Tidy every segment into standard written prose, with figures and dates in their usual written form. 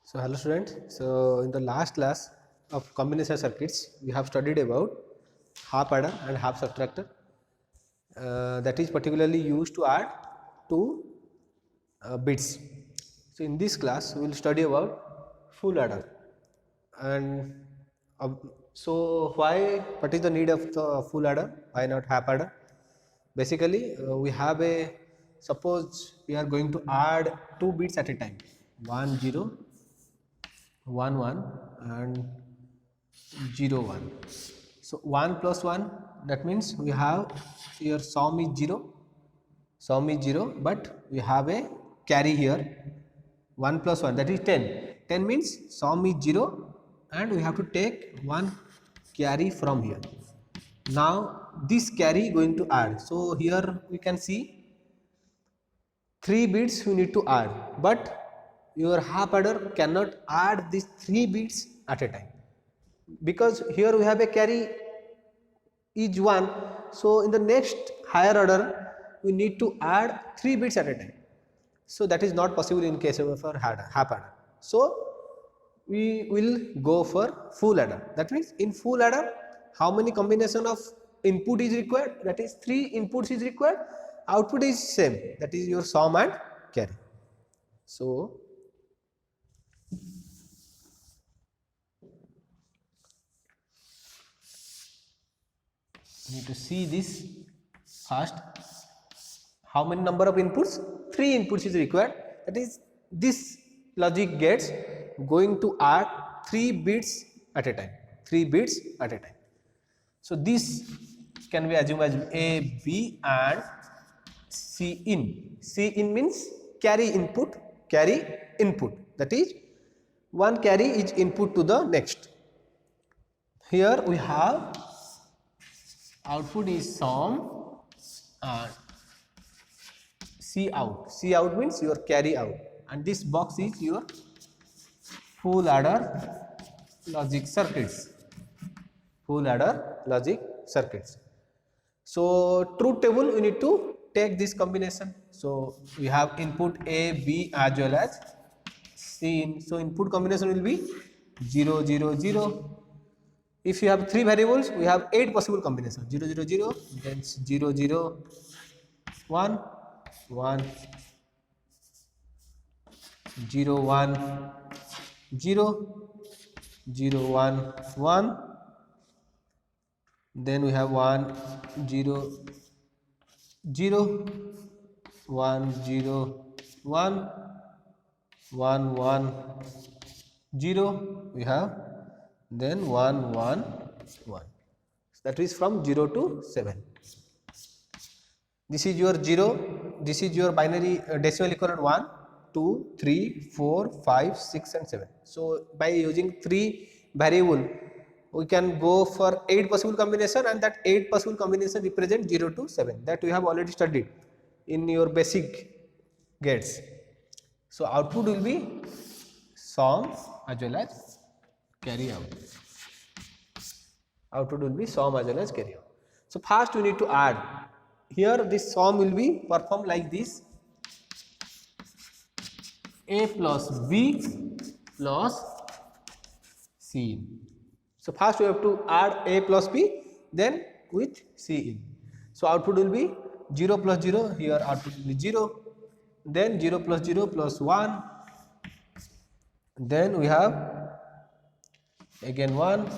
So hello students. So in the last class of combination circuits, we have studied about half adder and half subtractor. That is particularly used to add two bits. So in this class, we will study about full adder. And uh, so what is the need of the full adder? Why not half adder? Basically, we have suppose we are going to add two bits at a time, 1 0 1 1 and 0 1. So 1 plus 1, that means we have here sum is 0, but we have a carry here 1 plus 1, that is 10. 10 means sum is 0 and we have to take one carry from here. Now this carry going to add. So here we can see 3 bits we need to add, but your half adder cannot add these 3 bits at a time, because here we have a carry each one. So in the next higher order we need to add 3 bits at a time. So that is not possible in case of our half adder. So we will go for full adder. That means in full adder, how many combination of input is required? That is 3 inputs is required. Output is same, that is your sum and carry. So you need to see this first. How many number of inputs? 3 inputs is required. That is, this logic gets going to add 3 bits at a time. 3 bits at a time. So this can be assumed as A, B and C in. C in means carry input. That is, one carry is input to the next. Here we have output is sum and C out. C out means your carry out, and this box is your full adder logic circuits. Full adder logic circuits. So truth table we need to take this combination. So we have input A, B as well as C in. So input combination will be 0 0 0. If you have 3 variables, we have 8 possible combinations. 0 0 0, then 0 0 1 1 0 1 0 0 1 1, then we have 1 0 0 1 0 1 1 1 0, we have then 1 1 1. That is from 0 to 7. This is your 0, this is your binary decimal equivalent 1 2 3 4 5 6 and 7. So by using 3 variable we can go for 8 possible combination, and that 8 possible combination represent 0 to 7, that we have already studied in your basic gates. So output will be sum as well as carry out. Output will be sum as well as carry out. So first we need to add. Here this sum will be performed like this: A plus B plus C. So first we have to add A plus B, then with C in. So output will be 0 plus 0, here output will be 0, then 0 plus 0 plus 1, then we have again 1,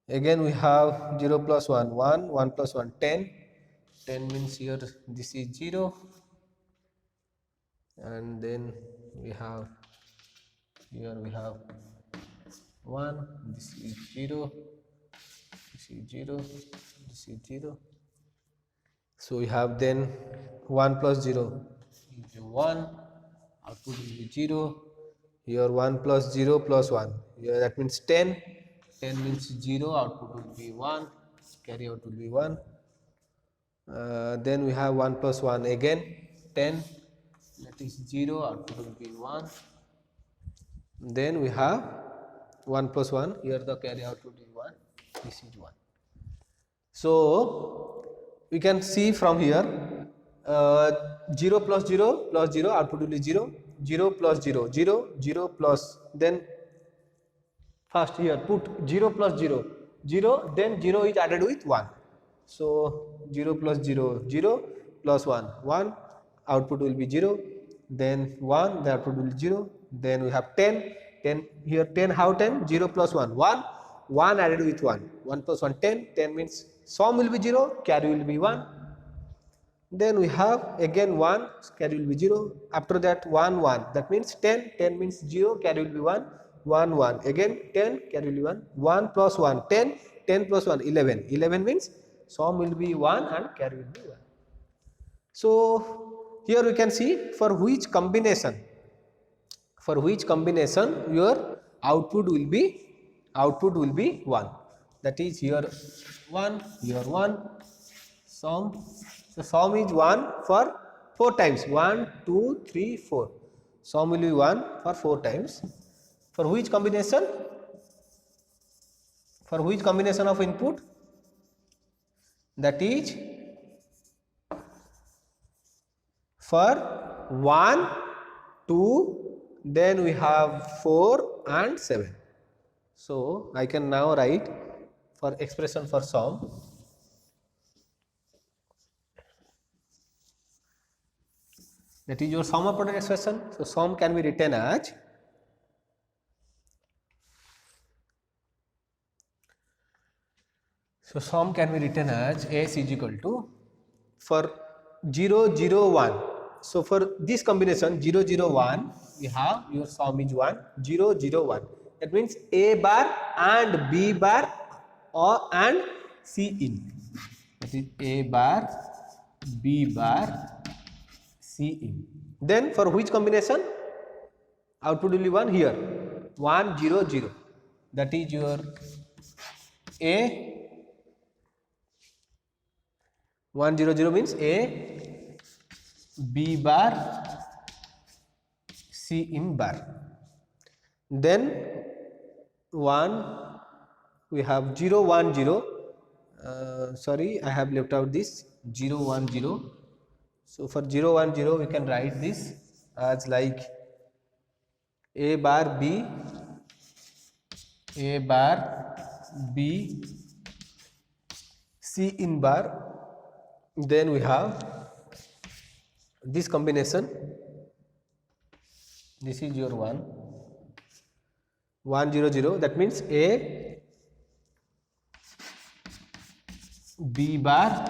again we have 0 plus 1 1, 1 plus 1 10, 10 means here this is 0, and then we have here we have 1, this is 0, this is 0, this is 0. So we have then 1 plus 0 is 1, output will be 0, here 1 plus 0 plus 1, here that means 10, 10 means 0, output will be 1, carry out will be 1. Then we have 1 plus 1 again 10, that is 0, output will be 1. Then we have 1 plus 1, here the carry output is 1, this is 1. So we can see from here 0 plus 0 plus 0, output will be 0, 0 plus 0, 0, 0 plus, then first here put 0 plus 0, 0, then 0 is added with 1. So 0 plus 0, 0 plus 1, 1, output will be 0, then 1, the output will be 0, then we have 10, 10, here 10, how 10? 0 plus 1, 1, 1 added with 1, 1 plus 1, 10, 10 means sum will be 0, carry will be 1, then we have again 1, carry will be 0, after that 1, 1, that means 10, 10 means 0, carry will be 1, 1, 1, again 10, carry will be 1, 1 plus 1, 10, 10 plus 1, 11, 11 means sum will be 1 and carry will be 1. So here we can see for which combination your output will be 1, that is here 1, here 1, sum. So sum is 1 for 4 times, 1, 2, 3, 4. Sum will be 1 for 4 times. For which combination? For which combination of input? That is for 1, 2, then we have 4 and 7. So I can now write for expression for sum. That is your sum of product expression. So sum can be written as S is equal to for 0, 0, 1. So for this combination 0, 0, 1, we have your sum is 1, 0, 0, 1. That means A bar and B bar and C in. That is A bar, B bar, C in. Then for which combination? Output will be 1 here, 1, 0, 0. That is your A, 1, 0, 0 means A, B bar, C in bar. Then 1, we have 0, 1, 0. Sorry, I have left out this 0, 1, 0. So for 0, 1, 0 we can write this as like A bar B, C in bar. Then we have this combination. This is your 1, 1, 0, 0. That means A, B bar,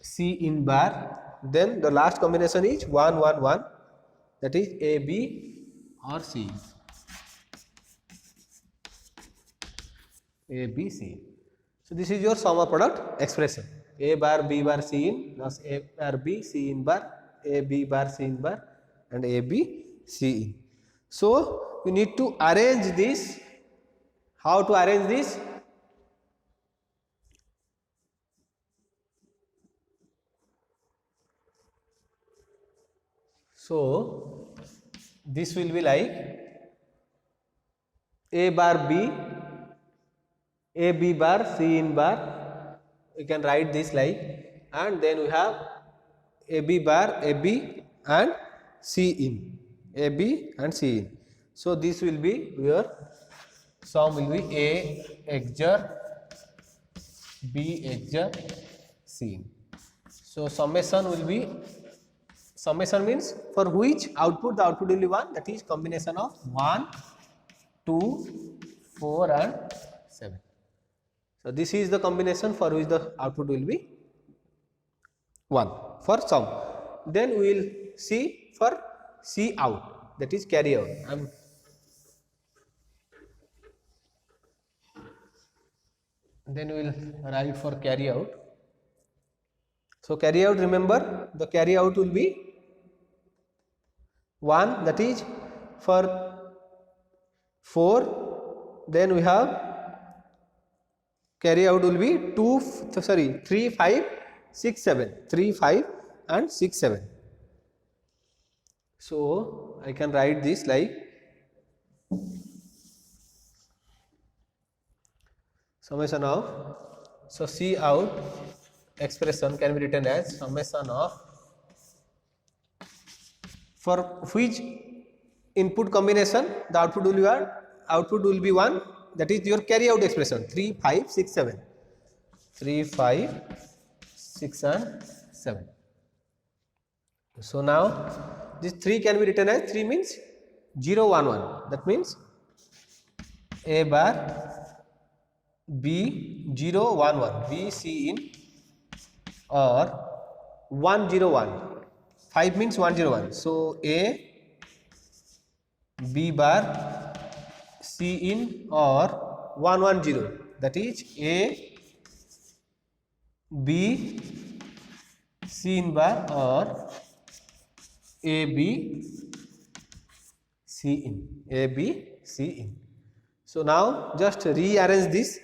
C in bar. Then the last combination is 1, 1, 1. That is A, B or C. A, B, C. So this is your sum of product expression. A bar, B bar, C in plus A bar, B, C in bar, A, B bar, C in bar and A, B, C in. So we need to arrange this. How to arrange this? So this will be like A bar B, A, B bar, C in bar. We can write this like, and then we have A, B bar, A, B and C in, A, B and C in. So this will be your sum will be A XOR B XOR C in. So summation will be, summation means for which output, the output will be 1, that is combination of 1, 2, 4 and 7. So this is the combination for which the output will be 1 for sum. Then we will see for C out, that is carry out. Then we will write for carry out. So carry out, remember the carry out will be 1, that is for 4. Then we have carry out will be 3, 5, 6, 7, 3, 5 and 6, 7. So I can write this like summation of, so C out expression can be written as summation of For which input combination the output will be what? Output will be 1, that is your carry out expression 3, 5, 6, 7. 3, 5, 6 and 7. So now this 3 can be written as 3 means 0, 1, 1. That means A bar B 0, 1, 1, B C in or 1, 0, 1. 5 means 1, 0, 1. So A B bar C in or 1, 1, 0. That is A B C in bar or A B C in. A B C in. So now just rearrange this.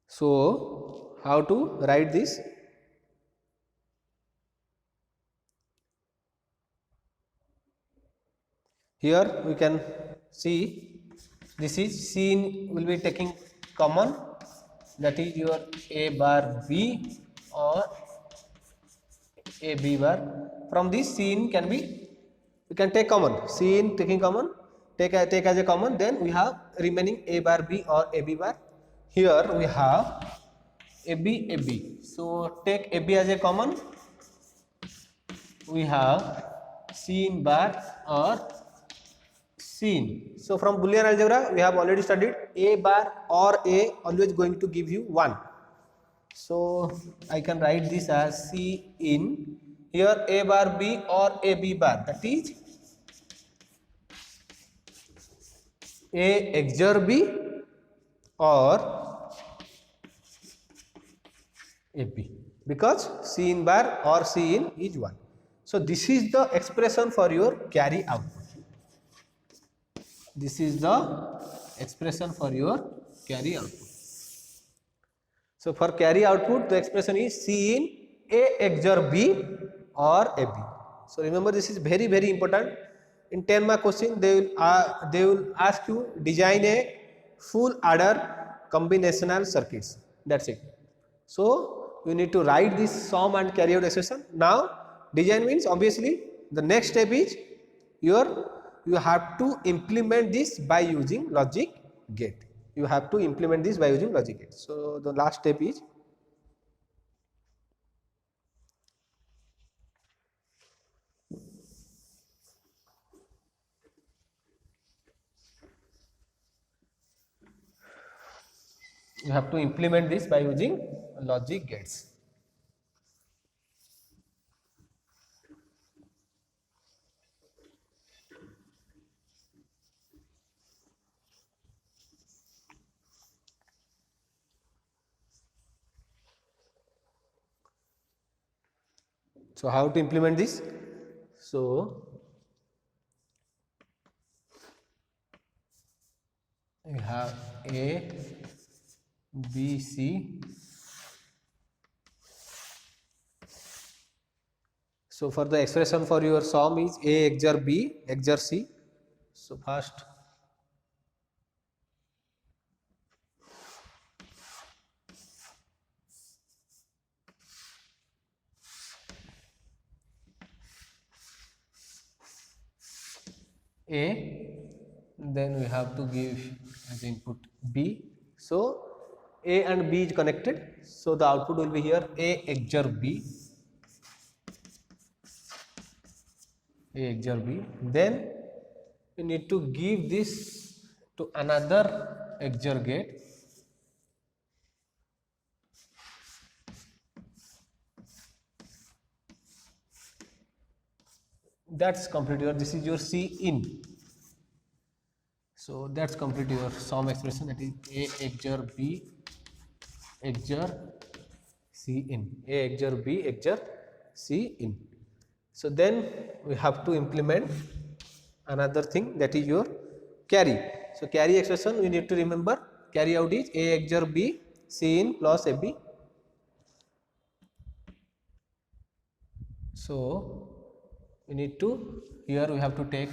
So how to write this? Here we can see this is C in will be taking common, that is your A bar B or A B bar. From this C in can be, we can take common, C in taking common, take as a common, then we have remaining A bar B or A B bar. Here we have A B. So take A B as a common, we have C in bar or C in. So from Boolean algebra we have already studied A bar or A always going to give you 1. So I can write this as C in. Here A bar B or A B bar, that is A XOR B or A B, because C in bar or C in is 1. So this is the expression for your carry output. This is the expression for your carry output. So for carry output the expression is C in A XOR B or A B. So remember, this is very important. In 10 mark question they will ask you design a full adder combinational circuits. That's it. So you need to write this sum and carry out expression. Now design means obviously the next step is you have to implement this by using logic gate. You have to implement this by using logic gate. So the last step is you have to implement this by using logic gates. So how to implement this? So we have A, B, C. So for the expression for your sum is A XOR B XOR C. So first A, then we have to give as input B. So A and B is connected, so the output will be here A XOR B. A XOR B. Then we need to give this to another XOR gate. That's complete your, this is your C in. So that's complete your sum expression, that is A XOR B XOR C in. A XOR B XOR C in. So then we have to implement another thing, that is your carry. So carry expression we need to remember, carry out is A XOR B C in plus AB. So we need to, here we have to take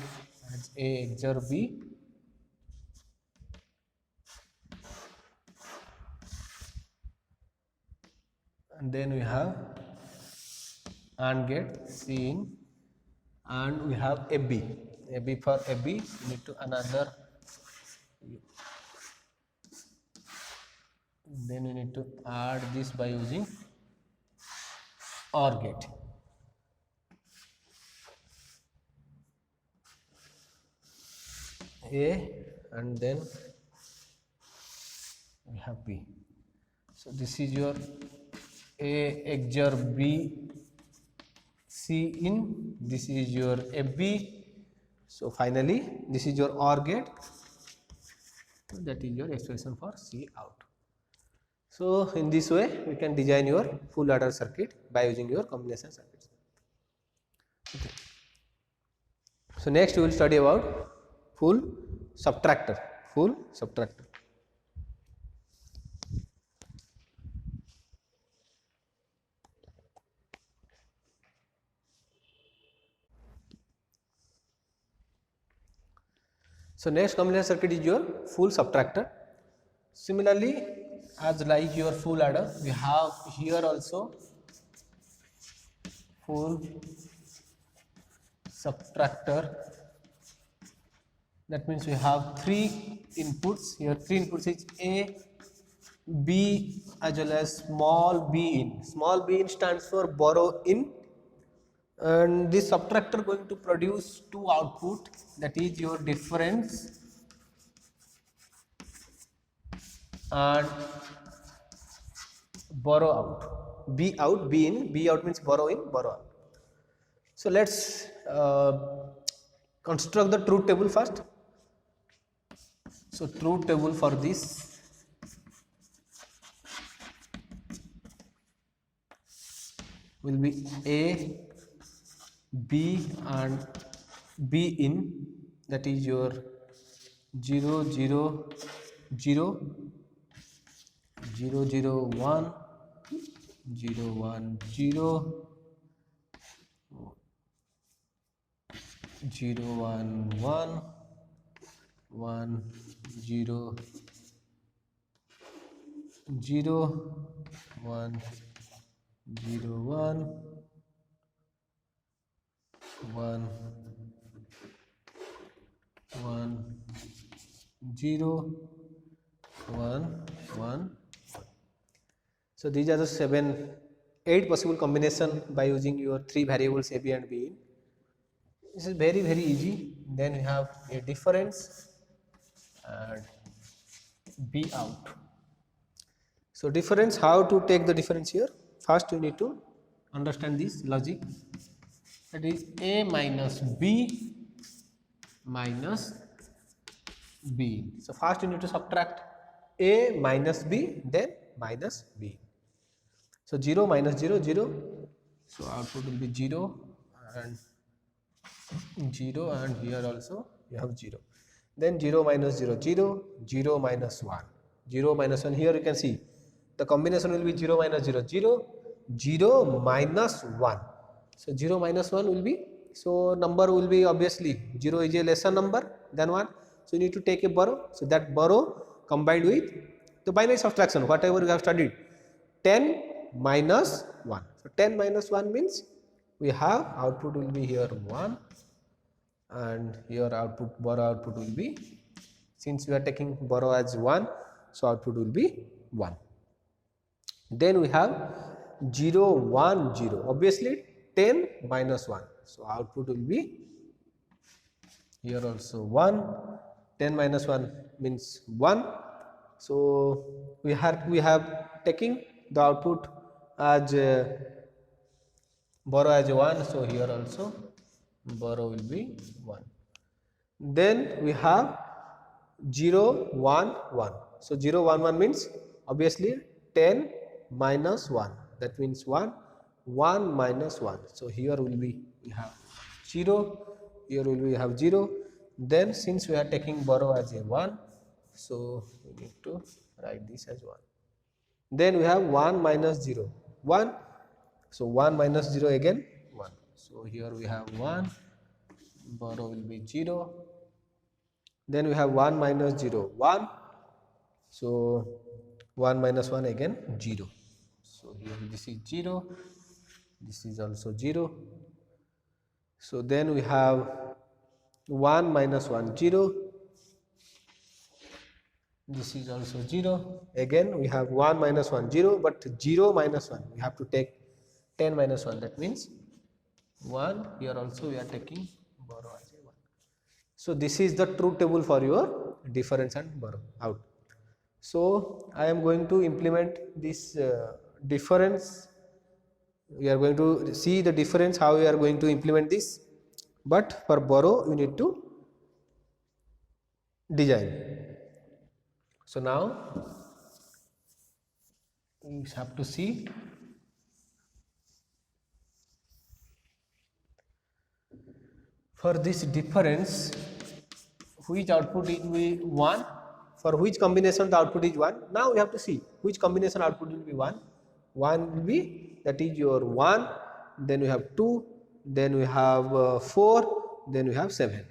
as A XOR B and then we have AND gate C in, and we have AB for AB we need to another, then we need to add this by using OR gate. A and then we have B. So this is your A XOR B C in, this is your FB. So finally this is your OR gate, that is your expression for C out. So in this way we can design your full adder circuit by using your combination circuits. Okay. So next we will study about full subtractor. So next combination circuit is your full subtractor. Similarly, as like your full adder, we have here also full subtractor. That means we have three inputs. Here three inputs is A, B as well as small b in. Small b in stands for borrow in, and this subtractor going to produce two output, that is your difference and borrow out. B out, B in, B out means borrow in, borrow out. So let's construct the truth table first. So truth table for this, will be A, B and B in, that is your 0 0 0 0 0 1 0 1 0 0 1 1 1 0 0 1 0 1 1 1 0 1 1. So these are the 8 possible combination by using your 3 variables A, B and B in. This is very easy. Then we have a difference and B out. So difference, how to take the difference here? First you need to understand this logic, that is A minus B minus B. So first you need to subtract A minus B, then minus B. So 0 minus 0 0, so output will be 0 and 0, and here also you have 0. Then 0 minus 0 0, 0 minus 1, 0 minus 1, here you can see the combination will be 0 minus 0 0, 0 minus 1. So 0 minus 1 will be, so number will be obviously 0 is a lesser number than 1, so you need to take a borrow. So that borrow combined with the binary subtraction, whatever you have studied, 10 minus 1. So 10 minus 1 means we have output will be here 1, and here output, borrow output will be, since we are taking borrow as 1, so output will be 1. Then we have 0 1 0, obviously 10 minus 1, so output will be here also 1, 10 minus 1 means 1. So we have taking the output as borrow as 1, so here also borrow will be 1. Then we have 0 1 1, so 0 1 1 means obviously 10 minus 1, that means 1, 1 minus 1, so here will be, we have 0, here will we have 0. Then since we are taking borrow as a 1, so we need to write this as 1. Then we have 1 minus 0 1, so 1 minus 0 again 1, so here we have 1, borrow will be 0. Then we have 1 minus 0 1, so 1 minus 1 again 0, So here this is 0, this is also 0. So then we have 1 minus 1 0, this is also 0. Again we have 1 minus 1 0, but 0 minus 1 we have to take 10 minus 1, that means 1. Here also we are taking borrow as a 1. So this is the truth table for your difference and borrow out. So I am going to implement this difference. We are going to see the difference, how we are going to implement this, but for borrow you need to design. So now we have to see for this difference which output will be 1, for which combination the output is 1. Now we have to see which combination output will be 1. 1 will be, that is your 1, then we have 2, then we have 4, then we have 7.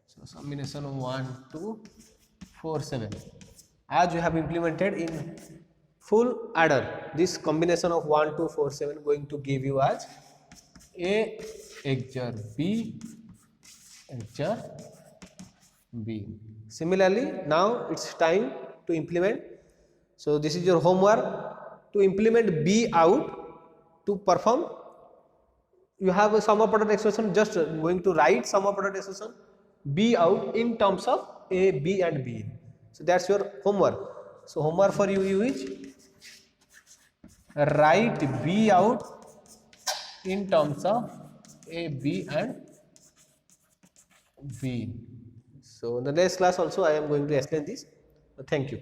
So combination of 1, 2, 4, 7. As we have implemented in full adder, this combination of 1, 2, 4, 7 going to give you as A XOR B XOR B. Similarly, now it's time to implement. So this is your homework to implement B out to perform. You have a sum of product expression, just going to write sum of product expression B out in terms of A, B and B in. So that's your homework. So homework for you is write B out in terms of A, B and B. So in the next class also I am going to explain this. Thank you.